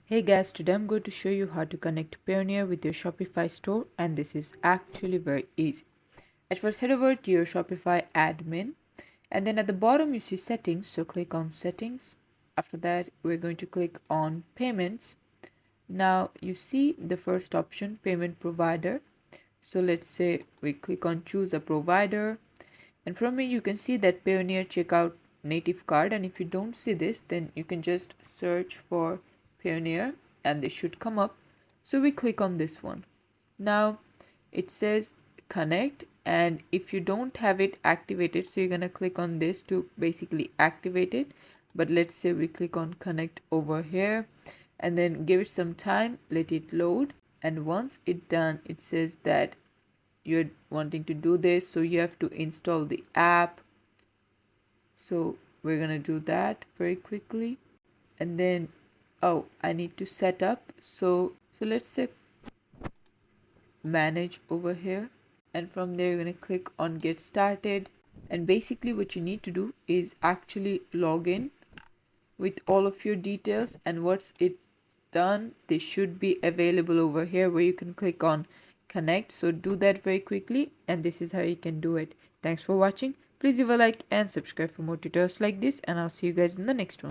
Hey guys, today I'm going to show you how to connect Payoneer with your Shopify store, and this is actually very easy. At first, head over to your Shopify admin, and then at the bottom you see settings, so click on settings. After that, we're going to click on payments. Now you see the first option, payment provider. So let's say we click on choose a provider, and from here you can see that Payoneer checkout native card, and if you don't see this, then you can just search for Payoneer and this should come up. So we click on this one. Now it says connect, and if you don't have it activated, so you're gonna click on this to basically activate it. But let's say we click on connect over here and then give it some time, let it load, and once it's done, it says that you're wanting to do this, so you have to install the app. So we're gonna do that very quickly, and then I need to set up. So let's say manage over here, and from there you're gonna click on get started. And basically what you need to do is actually log in with all of your details, and once it done, they should be available over here where you can click on connect. So do that very quickly, and this is how you can do it. Thanks for watching. Please leave a like and subscribe for more tutorials like this, and I'll see you guys in the next one.